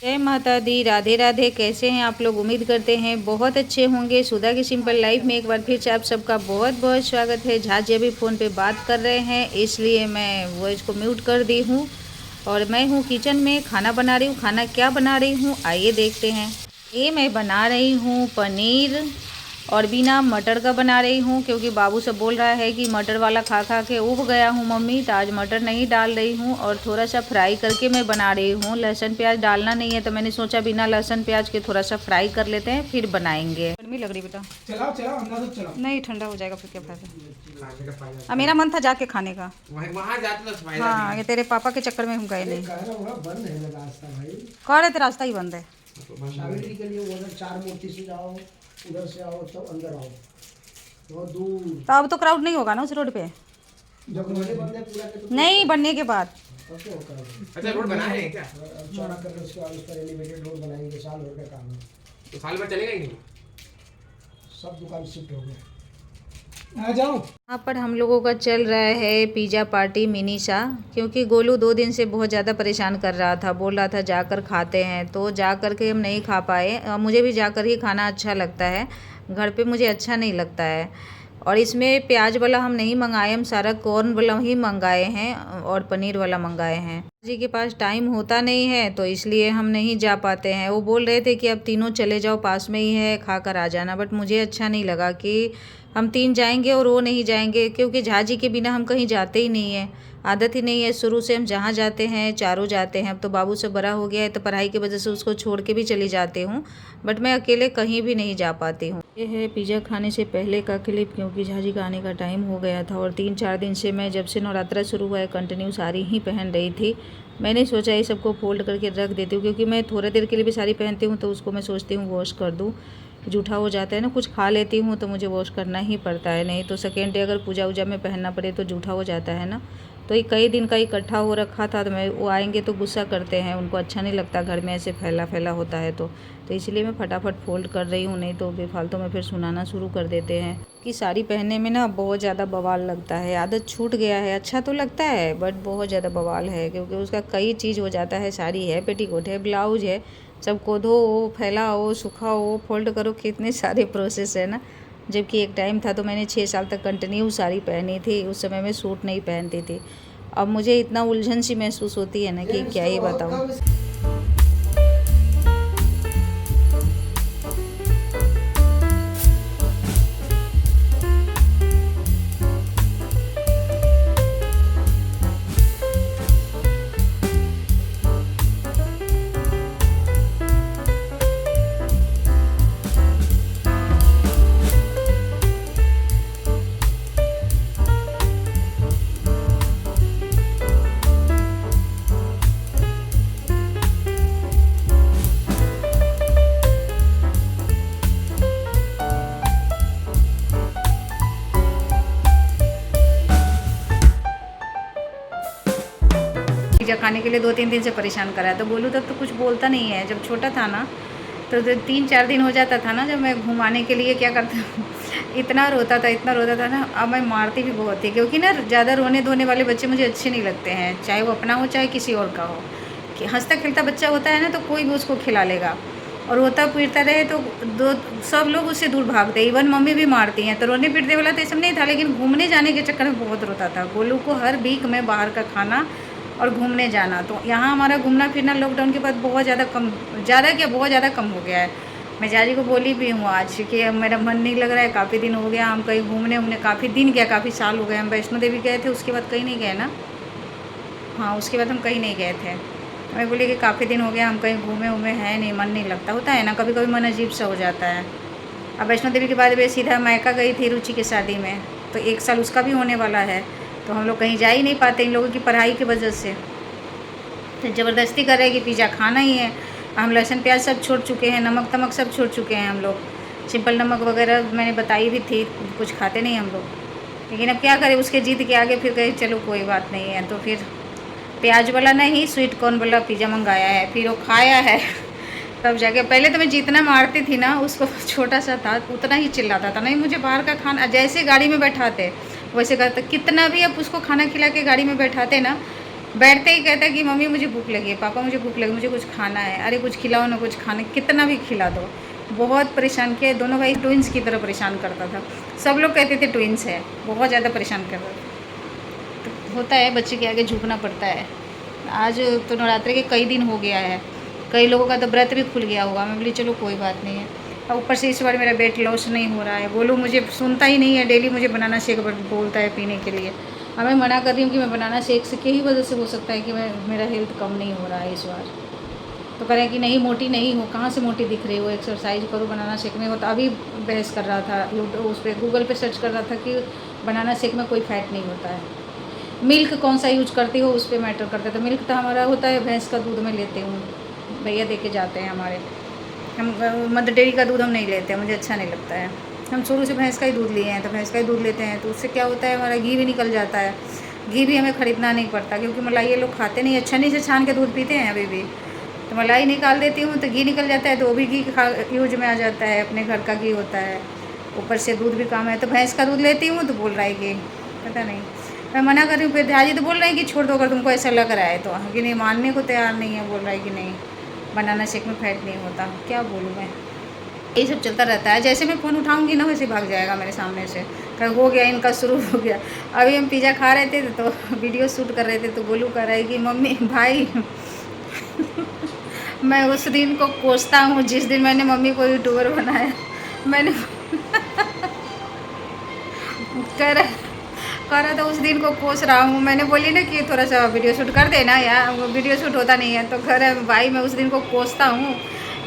जय माता दी, राधे राधे। कैसे हैं आप लोग? उम्मीद करते हैं बहुत अच्छे होंगे। सुधा की सिंपल लाइफ में एक बार फिर से आप सबका बहुत बहुत स्वागत है। झाजी अभी फ़ोन पे बात कर रहे हैं, इसलिए मैं वॉइस को म्यूट कर दी हूँ और मैं हूँ किचन में, खाना बना रही हूँ। खाना क्या बना रही हूँ आइए देखते हैं। ये मैं बना रही हूँ पनीर और बिना मटर का बना रही हूँ, क्योंकि बाबू सब बोल रहा है कि मटर वाला खा खा के उब गया हूँ मम्मी, तो आज मटर नहीं डाल रही हूँ और थोड़ा सा फ्राई करके मैं बना रही हूँ। लहसुन प्याज डालना नहीं है, तो मैंने सोचा बिना लहसुन प्याज के थोड़ा सा फ्राई कर लेते हैं, फिर बनाएंगे। गर्मी लग रही बेटा, चलाओ चलाओ अंदर तो चलाओ। नहीं ठंडा हो जाएगा फिर क्या फायदा। मेरा मन था जाके खाने का, वहाँ जाते तो फायदा हाँ नहीं। ये तेरे पापा के चक्कर में हम गए नहीं। कह रहा हूँ बंद है ना रास्ता भाई। कह रहे थे रास्ता ही बंद है। सावित्री के लिए उधर 4 मूर्ति से जाओ, उधर से आओ तब अंदर आओ, बहुत दूर। तो अब तो क्राउड नहीं होगा ना उस रोड पे? जब रोडे बंद है पूरा के तो नहीं, बनने के बाद। कैसे होगा? अच्छा रोड बना है क्या? अब चौड़ा करके उसके बाद उस पर एलिवेटेड रोड बनाएंगे, साल भर का काम है। तो साल भर चलेगा ही नहीं। सब दुकान शिफ्ट हो गए। आ जाओ। यहाँ पर हम लोगों का चल रहा है पिज़्ज़ा पार्टी मिनी सा, क्योंकि गोलू 2 दिन से बहुत ज़्यादा परेशान कर रहा था, बोल रहा था जाकर खाते हैं, तो जा कर के हम नहीं खा पाए। मुझे भी जाकर ही खाना अच्छा लगता है, घर पे मुझे अच्छा नहीं लगता है। और इसमें प्याज वाला हम नहीं मंगाए, हम सारा कॉर्न वाला ही मंगाए हैं और पनीर वाला मंगाए हैं। जी के पास टाइम होता नहीं है, तो इसलिए हम नहीं जा पाते हैं। वो बोल रहे थे कि अब तीनों चले जाओ, पास में ही है, खा कर आ जाना, बट मुझे अच्छा नहीं लगा कि हम 3 जाएंगे और वो नहीं जाएंगे, क्योंकि झाजी के बिना हम कहीं जाते ही नहीं है। आदत ही नहीं है, शुरू से हम जहाँ जाते हैं चारों जाते हैं। अब तो बाबू से बड़ा हो गया है, तो पढ़ाई की वजह से उसको छोड़ के भी चली जाती हूँ, बट मैं अकेले कहीं भी नहीं जा पाती हूँ। ये है पिज़्ज़ा खाने से पहले का क्लिप, क्योंकि झाजी का आने का टाइम हो गया था और 3-4 दिन से मैं, जब से नवरात्रा शुरू हुआ है, कंटिन्यू साड़ी ही पहन रही थी। मैंने सोचा ये सबको फोल्ड करके रख देती हूँ, क्योंकि मैं थोड़ी देर के लिए भी साड़ी पहनती हूँ तो उसको मैं सोचती हूँ वॉश कर दूँ, जूठा हो जाता है ना। कुछ खा लेती हूँ तो मुझे वॉश करना ही पड़ता है, नहीं तो सेकेंड डे अगर पूजा वूजा में पहनना पड़े तो जूठा हो जाता है ना। तो ये कई दिन का इकट्ठा हो रखा था, तो मैं, वो आएंगे तो गुस्सा करते हैं, उनको अच्छा नहीं लगता घर में ऐसे फैला फैला होता है, तो इसलिए मैं फटाफट फोल्ड कर रही हूँ, नहीं तो बेफालतू में फिर सुनाना शुरू कर देते हैं कि साड़ी पहनने में ना बहुत ज़्यादा बवाल लगता है। आदत छूट गया है, अच्छा तो लगता है बट बहुत ज़्यादा बवाल है, क्योंकि उसका कई चीज़ हो जाता है। साड़ी है, पेटीकोट है, ब्लाउज है, सबको धो, फैलाओ, सुखाओ, फोल्ड करो, कितने सारे प्रोसेस है ना। जबकि एक टाइम था तो मैंने 6 साल तक कंटिन्यू साड़ी पहनी थी, उस समय मैं सूट नहीं पहनती थी। अब मुझे इतना उलझन सी महसूस होती है ना कि क्या ही बताऊँ। पिज़्ज़ा खाने के लिए 2-3 दिन से परेशान करा है, तो गोलू तब तो कुछ बोलता नहीं है। जब छोटा था ना तो 3-4 दिन हो जाता था ना, जब मैं घुमाने के लिए क्या करता इतना रोता था ना। अब मैं मारती भी बहुत थी, क्योंकि ना ज़्यादा रोने धोने वाले बच्चे मुझे अच्छे नहीं लगते हैं, चाहे वो अपना हो चाहे किसी और का हो। कि हंसता खेलता बच्चा होता है ना, तो कोई भी उसको खिला लेगा, और रोता पीटता रहे तो सब लोग उससे दूर भागते, इवन मम्मी भी मारती हैं। तो रोने पीटने वाला तो ये सब नहीं था, लेकिन घूमने जाने के चक्कर में बहुत रोता था। गोलू को हर वीक में बाहर का खाना और घूमने जाना, तो यहाँ हमारा घूमना फिरना लॉकडाउन के बाद बहुत ज़्यादा कम, ज़्यादा क्या बहुत ज़्यादा कम हो गया है। मैं झाजी को बोली भी हूँ आज कि अब मेरा मन नहीं लग रहा है, काफ़ी दिन हो गया, हम कहीं घूमने काफ़ी दिन क्या, काफ़ी साल हो गए। हम वैष्णो देवी गए थे, उसके बाद कहीं नहीं गए ना। हाँ, उसके बाद हम कहीं नहीं गए थे। मैं बोली कि काफ़ी दिन हो गया, हम कहीं घूमे हैं नहीं, मन नहीं लगता, होता है ना कभी कभी मन अजीब सा हो जाता है। अब वैष्णो देवी के बाद मैं सीधा मायका गई थी रुचि की शादी में, तो 1 साल उसका भी होने वाला है, तो हम लोग कहीं जा ही नहीं पाते इन लोगों की पढ़ाई की वजह से। तो ज़बरदस्ती कर रहे कि पिज़्ज़ा खाना ही है। हम लहसुन प्याज सब छोड़ चुके हैं, नमक तमक सब छोड़ चुके हैं हम लोग। सिंपल नमक वगैरह मैंने बताई भी थी, कुछ खाते नहीं हम लोग, लेकिन अब क्या करें, उसके जीत के आगे फिर कहे चलो कोई बात नहीं है। तो फिर प्याज वाला नहीं, स्वीट कॉर्न वाला पिज़्ज़ा मंगाया है, फिर वो खाया है तब जाके। पहले तो मैं जितना मारती थी ना उसको, छोटा सा था, उतना ही चिल्लाता था, नहीं मुझे बाहर का खाना। जैसे गाड़ी में बैठाते वैसे करता, कितना भी अब उसको खाना खिला के गाड़ी में बैठाते ना, बैठते ही कहता है कि मम्मी मुझे भूख लगी है, पापा मुझे भूख लगी, मुझे कुछ खाना है, अरे कुछ खिलाओ ना, कुछ खाने, कितना भी खिला दो। बहुत परेशान किया, दोनों भाई ट्विंस की तरह परेशान करता था। सब लोग कहते थे ट्विंस है, बहुत ज़्यादा परेशान कर रहा था। तो होता है, बच्चे के आगे झुकना पड़ता है। आज तो नवरात्रि के कई दिन हो गया है, कई लोगों का तो व्रत भी खुल गया होगा। मैं बोली चलो कोई बात नहीं है। और ऊपर से इस बार मेरा वेट लॉस नहीं हो रहा है। गोलू मुझे सुनता ही नहीं है, डेली मुझे बनाना शेक बोलता है पीने के लिए। अब मैं मना कर रही हूँ कि मैं बनाना शेक से की ही वजह से हो सकता है कि मेरा हेल्थ कम नहीं हो रहा है इस बार। तो कह रहे हैं कि नहीं मोटी नहीं हो, कहाँ से मोटी दिख रही हो, एक्सरसाइज करो, बनाना शेक में हो। तो अभी बहस कर रहा था यूट्यूब उस पर, गूगल पे सर्च कर रहा था कि बनाना शेक में कोई फ़ैट नहीं होता है। मिल्क कौन सा यूज करती हो उस पर मैटर करता है। तो मिल्क तो हमारा होता है भैंस का दूध मैं लेती हूँ, भैया दे के जाते हैं हमारे। हम मदर डेयरी का दूध हम नहीं लेते हैं, मुझे अच्छा नहीं लगता है। हम शुरू से भैंस का ही दूध लिए हैं, तो भैंस का ही दूध लेते हैं। तो उससे क्या होता है, हमारा घी भी निकल जाता है। घी भी हमें ख़रीदना नहीं पड़ता, क्योंकि मलाई ये लोग खाते नहीं, छन्नी से छान के दूध पीते हैं अभी भी। तो मलाई निकाल देती हूँ तो घी निकल जाता है, तो वो भी घी यूज में आ जाता है, अपने घर का घी होता है। ऊपर से दूध भी कम है, तो भैंस का दूध लेती हूँ। तो बोल रहा है कि पता नहीं, मैं मना कर रही हूँ। फिर ध्याजी तो बोल रहे हैं कि छोड़ दो अगर तुमको ऐसा लग रहा है तो, कि नहीं, मानने को तैयार नहीं है। बोल रहा है कि नहीं, बनाना शेक में फ़ैट नहीं होता। क्या बोलूँ मैं, यही सब चलता रहता है। जैसे मैं फ़ोन उठाऊंगी ना, वैसे भाग जाएगा मेरे सामने से, कहीं हो गया इनका शुरू हो गया। अभी हम पिज़्ज़ा खा रहे थे तो वीडियो शूट कर रहे थे, तो गोलू कह रहा है कि मम्मी भाई मैं उस दिन को कोसता हूँ जिस दिन मैंने मम्मी को यूट्यूबर बनाया। मैंने कह रहा था उस दिन को कोस रहा हूँ। मैंने बोली ना कि थोड़ा सा वीडियो शूट कर देना यार, वो वीडियो शूट होता नहीं है। तो कह रहा है भाई मैं उस दिन को कोसता हूँ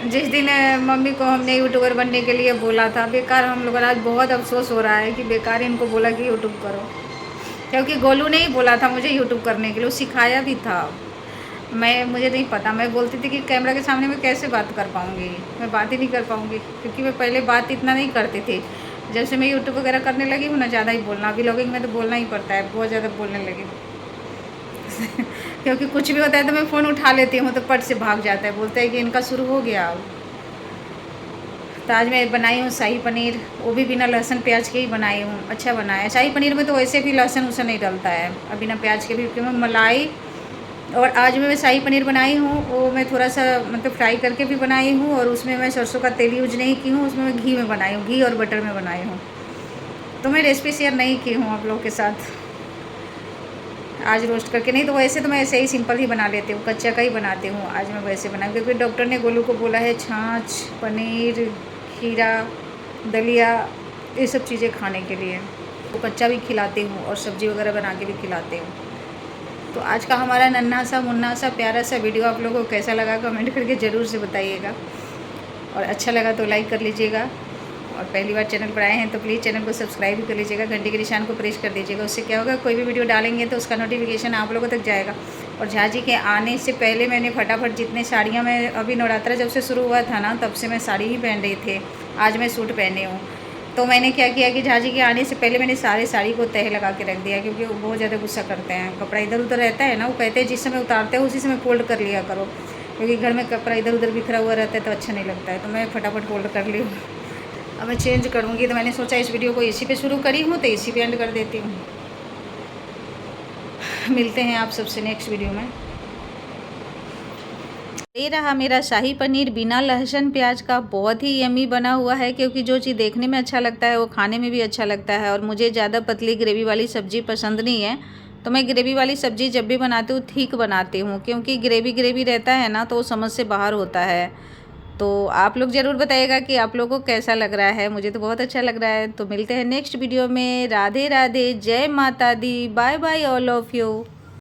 जिस दिन मम्मी को हमने यूट्यूबर बनने के लिए बोला था। बेकार हम लोगों को आज बहुत अफसोस हो रहा है कि बेकार इनको बोला कि यूट्यूब करो, क्योंकि गोलू ने ही बोला था मुझे यूट्यूब करने के लिए, वो सिखाया भी था। मुझे नहीं पता, मैं बोलती थी कि कैमरा के सामने मैं कैसे बात कर पाऊँगी, मैं बात ही नहीं कर पाऊँगी, क्योंकि मैं पहले बात इतना नहीं करती थी। जब से मैं यूट्यूब वगैरह करने लगी हूँ ना, ज़्यादा ही बोलना, अभी व्लॉगिंग में तो बोलना ही पड़ता है, बहुत ज़्यादा बोलने लगी क्योंकि कुछ भी होता है तो मैं फ़ोन उठा लेती हूँ तो पट से भाग जाता है, बोलते हैं कि इनका शुरू हो गया अब। तो आज मैं बनाई हूँ शाही पनीर, वो भी बिना लहसुन प्याज के ही बनाई हूँ। अच्छा बना है। शाही पनीर में तो वैसे भी लहसुन उससे नहीं डलता है, अब बिना प्याज के भी, क्योंकि मलाई। और आज मैं शाही पनीर बनाई हूँ, वो मैं थोड़ा सा मतलब फ्राई करके भी बनाई हूँ, और उसमें मैं सरसों का तेल यूज नहीं की हूँ, उसमें मैं घी में बनाई हूँ, घी और बटर में बनाई हूँ। तो मैं रेसिपी शेयर नहीं की हूँ आप लोगों के साथ आज रोस्ट करके। नहीं तो वैसे तो मैं ऐसे ही सिंपल ही बना लेती हूँ, कच्चा का ही बनाती हूँ। आज मैं वैसे बनाई, क्योंकि डॉक्टर ने गोलू को बोला है छाछ, पनीर, खीरा, दलिया, ये सब चीज़ें खाने के लिए। तो कच्चा भी खिलाती हूँ और सब्ज़ी वगैरह बना के भी खिलाती हूँ। तो आज का हमारा नन्हा सा मुन्ना सा प्यारा सा वीडियो आप लोगों को कैसा लगा कमेंट करके ज़रूर से बताइएगा, और अच्छा लगा तो लाइक कर लीजिएगा, और पहली बार चैनल पर आए हैं तो प्लीज़ चैनल को सब्सक्राइब भी कर लीजिएगा, घंटे के निशान को प्रेस कर दीजिएगा। उससे क्या होगा, कोई भी वीडियो डालेंगे तो उसका नोटिफिकेशन आप लोगों तक जाएगा। और झाजी के आने से पहले मैंने फटाफट जितने साड़ियाँ, मैं अभी नवरात्रा जब से शुरू हुआ था ना, तब से मैं साड़ी ही पहन रही थी। आज मैं सूट पहनी हूँ। तो मैंने क्या किया कि झाजी के आने से पहले मैंने सारे साड़ी को तह लगा के रख दिया, क्योंकि वो बहुत ज़्यादा गुस्सा करते हैं। कपड़ा इधर उधर रहता है ना, वो कहते हैं जिस समय उतारते हैं उसी समय फोल्ड कर लिया करो, क्योंकि घर में कपड़ा इधर उधर बिखरा हुआ रहता है तो अच्छा नहीं लगता है। तो मैं फटाफट फोल्ड कर ली हूँ। अब मैं चेंज करूँगी, तो मैंने सोचा इस वीडियो को इसी पे शुरू करी हूँ तो इसी पे एंड कर देती हूँ। मिलते हैं आप सबसे नेक्स्ट वीडियो में। ये रहा मेरा शाही पनीर बिना लहसुन प्याज का, बहुत ही यमी बना हुआ है, क्योंकि जो चीज़ देखने में अच्छा लगता है वो खाने में भी अच्छा लगता है। और मुझे ज़्यादा पतली ग्रेवी वाली सब्ज़ी पसंद नहीं है, तो मैं ग्रेवी वाली सब्ज़ी जब भी बनाती हूँ ठीक बनाती हूँ, क्योंकि ग्रेवी रहता है ना तो वो समझ से बाहर होता है। तो आप लोग ज़रूर बताइएगा कि आप लोगों को कैसा लग रहा है। मुझे तो बहुत अच्छा लग रहा है। तो मिलते हैं नेक्स्ट वीडियो में। राधे राधे, जय माता दी, bye bye all of you.